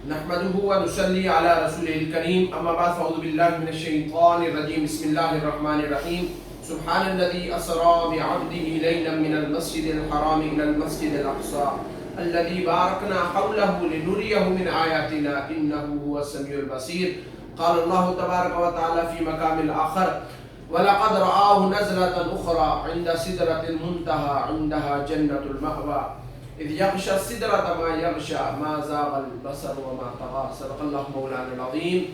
نحمده ونصلي على رسوله الكريم اما بعد فاعوذ بالله من الشيطان الرجيم بسم الله الرحمن الرحيم سبحان الذي اسرى بعبده ليلا من المسجد الحرام الى المسجد الاقصى الذي باركنا حوله لنريه من آياتنا انه هو السميع البصير. قال الله تبارك وتعالى في مقام آخر ولقد رآه نزلة أخرى عند سدرة المنتهى عندها جنة المأوى اذ یغشی السدرۃ ما یغشی ما زاغ البصر وما طغى. صدق اللہ مولانا العظیم.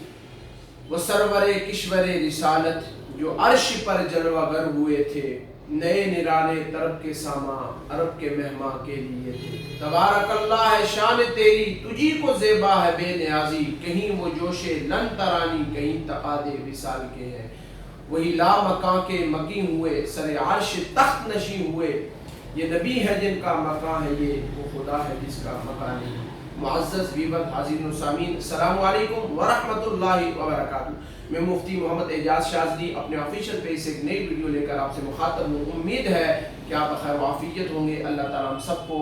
وہ سرور کشور رسالت جو عرش پر جلوہ گر ہوئے تھے، نئے نرالے طرب کے ساما عرب کے مہمان کے لیے تھے. تبارک اللہ ہے شان تیری، تجھی کو زیبا ہے بے نیازی، کہیں وہ جوش لن ترانی کہیں تقاضے وصال کے ہیں. وہی لا مکان کے مکی ہوئے، سر عرش تخت نشیں ہوئے. یہ نبی ہے جن کا مکان ہے، یہ وہ خدا ہے جس کا مکان نہیں. معزز ویور حاضرین و سامعین، السلام علیکم ورحمۃ اللہ وبرکاتہ. میں مفتی محمد اعجاز شاذلی اپنے آفیشیل پیج سے ایک نئی ویڈیو لے کر آپ سے مخاطب ہوں. امید ہے کہ آپ بخیر و عافیت ہوں گے. اللہ تعالیٰ ہم سب کو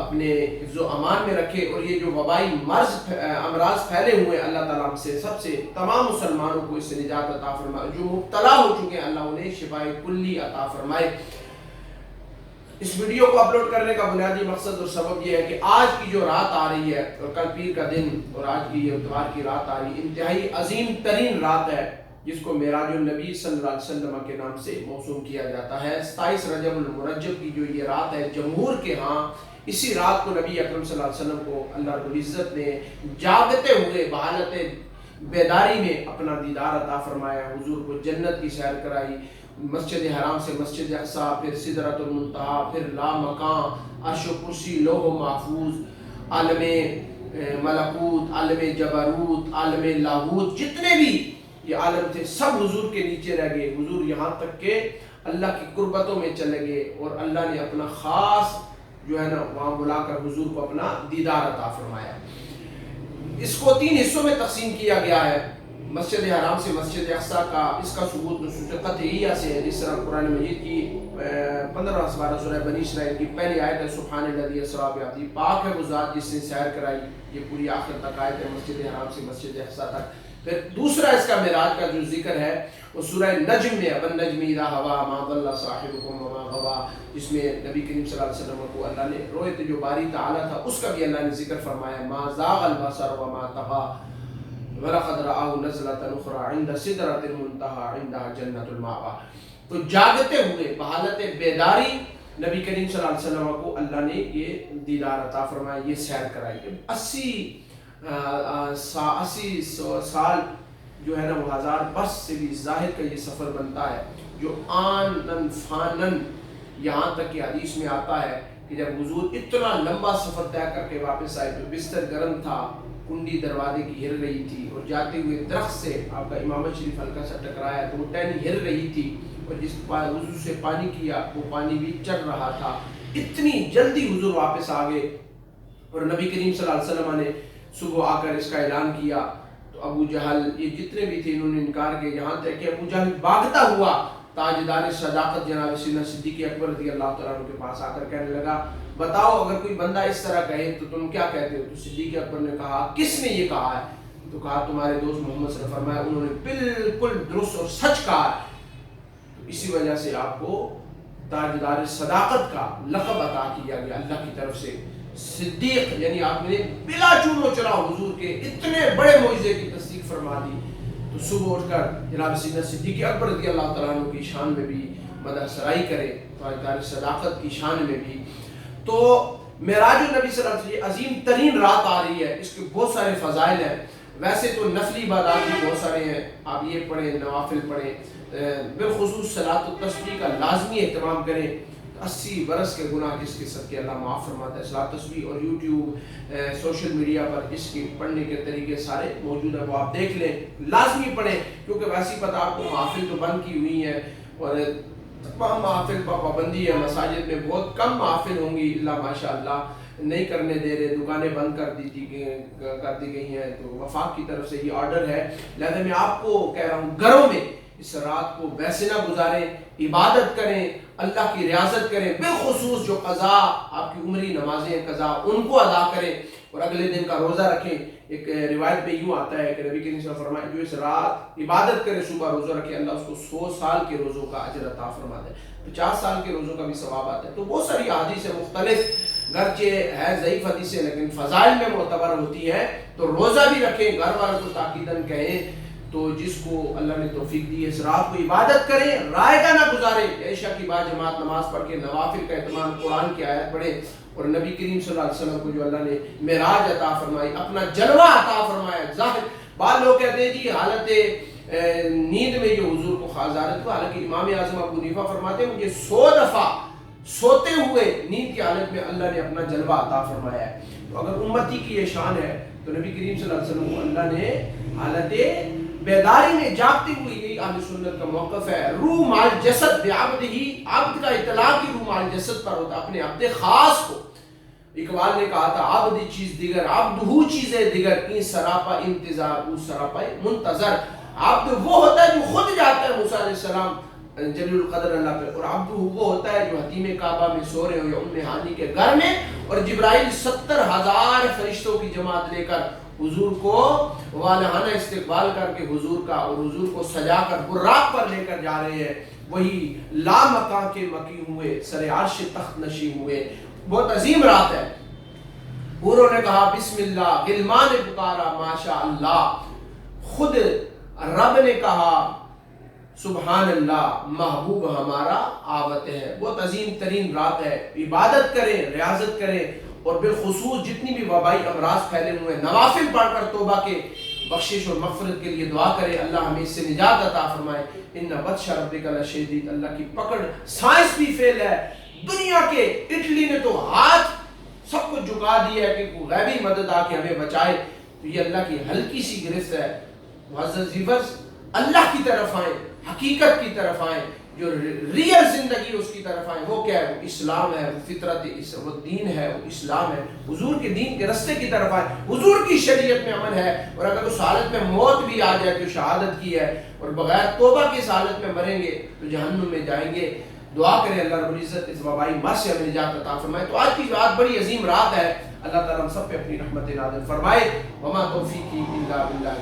اپنے حفظ و امان میں رکھے، اور یہ جو وبائی امراض پھیلے ہوئے ہیں، اللہ تعالیٰ ہم سے سب سے تمام مسلمانوں کو اس سے نجات عطا فرمائے. جو مبتلا ہو چکے ہیں اللہ انہیں شفائے کلی عطا فرمائے. اس ویڈیو کو اپلوڈ کرنے کا بنیادی مقصد اور سبب یہ ہے کہ آج کی جو رات آ رہی ہے، اور کل پیر کا دن اور آج کی یہ اتوار کی رات آ رہی ہے، انتہائی عظیم ترین رات ہے جس کو معراج النبی صلی اللہ علیہ وسلم کے نام سے موسوم کیا جاتا ہے. 27 رجب المرجب کی جو یہ رات ہے، جمہور کے ہاں اسی رات کو نبی اکرم صلی اللہ علیہ وسلم کو اللہ رب العزت نے جاگتے ہوئے بحالت بیداری میں اپنا دیدار عطا فرمایا. حضور کو جنت کی سیر کرائی، مسجد حرام سے مسجد اقصی، پھر سدرۃ المنتہا، پھر لا مکان، عرش و کرسی، لوح و محفوظ، عالم ملکوت، عالم جبروت، عالم لاہوت، جتنے بھی یہ عالم تھے سب حضور کے نیچے رہ گئے. حضور یہاں تک کہ اللہ کی قربتوں میں چلے گئے، اور اللہ نے اپنا خاص جو ہے نا وہاں بلا کر حضور کو اپنا دیدار عطا فرمایا. اس کو 3 حصوں میں تقسیم کیا گیا ہے. مسجد حرام سے مسجد اقصی کا اس کا ثبوت نصوص قطعیہ سے ہے، جس طرح قرآن مجید کی 15 سپارہ سورہ بنی اسرائیل کی پہلی آیت ہے سبحان الذی اسریٰ بعبدہ، پاک ہے وہ ذات جس نے سیر کرائی. یہ پوری آخر تک آیت ہے مسجد حرام سے مسجد اقصی تک. پھر دوسرا اس کا معراج کا جو ذکر ہے وہ سورہ نجم میں، وَالنَّجْمِ إِذَا هَوَىٰ مَا ضَلَّ صَاحِبُكُمْ وَمَا غَوَىٰ، جس میں نبی کریم صلی اللہ علیہ وسلم کو اللہ نے رویت جو باری تعالیٰ تھا اس کا بھی اللہ نے ذکر فرمایا. مَا زَاغَ الْبَصَرُ وَمَا طَغَىٰ وَلَقَدْ رَآهُ نَزْلَةً أُخْرَىٰ عِندَ سِدْرَةِ الْمُنتَهَىٰ عِندَهَا جَنَّةُ الْمَأْوَىٰ. تو جاگتے ہوئے بحالت بیداری نبی کریم صلی اللہ علیہ وسلم کو اللہ نے یہ دیدار عطا فرمایا، یہ سیر کرائی. 80 سال جو ہے نا وہ 1000 برس سے بھی زاہد کا یہ سفر بنتا ہے، جو آنن فانن یہاں تک کہ حدیث میں آتا ہے کہ جب حضور اتنا لمبا سفر طے کر کے واپس آئے تو بستر گرم تھا، کنڈی دروازے کی ہل رہی تھی، اور جاتے ہوئے درخت سے آپ کا امامت شریف ہلکا سا ٹکرایا تو وہ ٹہنی ہل رہی تھی، اور جس وضو سے پانی کیا وہ پانی بھی چل رہا تھا. اتنی جلدی حضور واپس آ گئے، اور نبی کریم صلی اللہ علیہ وسلم نے صبح آ کر اس کا اعلان کیا تو ابو جہل یہ جتنے بھی تھے انہوں نے انکار کیا، یہاں تک کہ ابو جہل بھاگتا ہوا تاجدار صداقت جناب سیدنا صدیق اکبر رضی اللہ تعالیٰ عنہ کے پاس آ کر کہنے لگا بتاؤ اگر کوئی بندہ اس طرح کہے تو تم کیا کہتے ہو؟ تو صدیق اکبر نے کہا کس نے یہ کہا ہے؟ تو کہا تمہارے دوست محمد صلی اللہ علیہ وسلم. فرمایا انہوں نے بالکل درست اور سچ کہا ہے. تو اسی وجہ سے آپ کو تاجدار صداقت کا لقب عطا کیا گیا اللہ کی طرف سے. صدیق یعنی آپ نے بلا چون و چراغ حضور کے اتنے بڑے معجزے کی تصدیق فرما دی. تو صبح اٹھ کر جناب سیدنا صدیق اکبر رضی اللہ تعالیٰ عنہ کی شان میں بھی مدح سرائی کرے، تاجدار صداقت کی شان میں بھی. تو معراج النبی صلی اللہ علیہ وسلم عظیم ترین رات آ رہی ہے، اس کے بہت سارے فضائل ہیں. ویسے تو نفلی عبادات بھی بہت سارے ہیں، آپ یہ پڑھیں، نوافل پڑھیں، بالخصوص صلاۃ التسبیح کا لازمی اہتمام کریں. 80 برس کے گناہ جس کے صدقے اللہ معاف فرماتا ہے. صلاۃ تسبیح اور یوٹیوب سوشل میڈیا پر اس کے پڑھنے کے طریقے سارے موجود ہیں، وہ آپ دیکھ لیں، لازمی پڑھیں، کیونکہ ویسی پتہ آپ کو محافل تو بند کی ہوئی ہیں، اور تمام محافل پر پابندی ہے. مساجد میں بہت کم محافل ہوں گی، اللہ ماشاء اللہ نہیں کرنے دے رہے، دکانیں بند کر دی گئی ہیں. تو وفاق کی طرف سے یہ آرڈر ہے. لہذا میں آپ کو کہہ رہا ہوں گھروں میں اس رات کو ویسے نہ گزاریں، عبادت کریں، اللہ کی ریاضت کریں، بالخصوص جو قضا آپ کی عمری نمازیں قضا ان کو ادا کریں، اور اگلے دن کا روزہ رکھیں. ایک روایت میں یوں آتا ہے کہ نبی کریم صلی اللہ علیہ وسلم فرمائے جو اس رات عبادت کرے صبح روزہ رکھے اللہ اس کو 100 سال کے روزوں کا اجر عطا فرماتا ہے, 50 سال کے روزوں کا بھی ثواب آتا ہے. تو بہت ساری احادیث مختلف گرچہ ہے ضعیف حدیثیں لیکن فضائل میں معتبر ہوتی ہے. تو روزہ بھی رکھیں, گھر والوں کو تاکیداً کہیں. تو جس کو اللہ نے توفیق دی اس رات کو عبادت کریں, رائے کا نہ گزارے. عشاء کی بعد جماعت نماز پڑھ کے نوافل کا اہتمام, قرآن کی آیت پڑھیں. اور نبی کریم صلی اللہ علیہ وسلم کو جو اللہ نے معراج عطا فرمائی, اپنا جلوہ عطا فرمایا. ظاہر بعض لوگ کہتے ہیں جی حالت نیند میں جو حضور کو خاصارت کو, حالانکہ امام اعظم ابو حنیفہ فرماتے ہیں مجھے 100 دفعہ سوتے ہوئے نیند کی حالت میں اللہ نے اپنا جلوہ عطا فرمایا ہے. تو اگر امتی کی یہ شان ہے تو نبی کریم صلی اللہ علیہ وسلم کو اللہ نے حالت بیداری میں جاگتے ہوئے, یہی اہل سنت کا موقف ہے, روح مال جسد بعبد ہی, عبد کا اطلاق ہی روح مال جسد پر ہوتا, اپنے عبد خاص کو. اقبال نے کہا تھا عبد چیز دیگر عبد ہو چیزیں دیگر, این سراپا انتظار او سراپا منتظر. عبد وہ ہوتا ہے جو خود جاتا ہے موسیٰ علیہ السلام جلیل القدر اللہ پہ, اور عبد وہ ہوتا ہے جو حتیم کعبہ میں سو رہے ہو یا ام ہانی کے گھر میں, اور جبرائیل 70,000 فرشتوں کی جماعت لے کر حضور کو والہانہ استقبال کر کے حضور کا اور حضور کو سجا کر براق پر لے کر جا رہے ہیں. وہی لا مکان کے مکی ہوئے, سر عرش تخت نشی ہوئے. بہت عظیم رات ہے. حوروں نے کہا بسم اللہ, غلمان نے پکارا ماشاء اللہ, خود رب نے کہا سبحان اللہ, محبوب ہمارا آوت ہے. بہت عظیم ترین رات ہے. عبادت کریں, ریاضت کریں, اور بالخصوص جتنی بھی وبائی امراض پھیلے ہوئے نوافل پڑھ کر توبہ کے بخشش اور مغفرت کے لیے دعا کریں. اللہ ہمیں اس سے نجات عطا فرمائے. ان بطش ربک لشدید, اللہ کی پکڑ سائنس بھی فیل ہے. دنیا کے اٹلی نے تو ہاتھ سب کو جھکا دیا ہے کہ کوئی غیبی مدد آ کے ہمیں بچائے. تو یہ اللہ کی ہلکی سی گرفت ہے. معزز ویورز, اللہ کی طرف آئیں, حقیقت کی طرف آئیں, جو ریئل زندگی اس کی طرف آئیں. وہ کیا ہے؟ وہ اسلام ہے, وہ فطرت, وہ دین ہے, وہ اسلام ہے. حضور کے دین کے رستے کی طرف آئیں. حضور کی شریعت میں امن ہے, اور اگر اس حالت میں موت بھی آ جائے تو شہادت کی ہے, اور بغیر توبہ کی اس حالت میں مریں گے تو جہنم میں جائیں گے. دعا کریں اللہ رب العزت اس وبائی مر سے ہمیں نجات عطا فرمائے. تو آج کی جو آج بڑی عظیم رات ہے, اللہ تعالیٰ ہم سب پہ اپنی رحمت نازل فرمائے. وما توفیقی الا باللہ.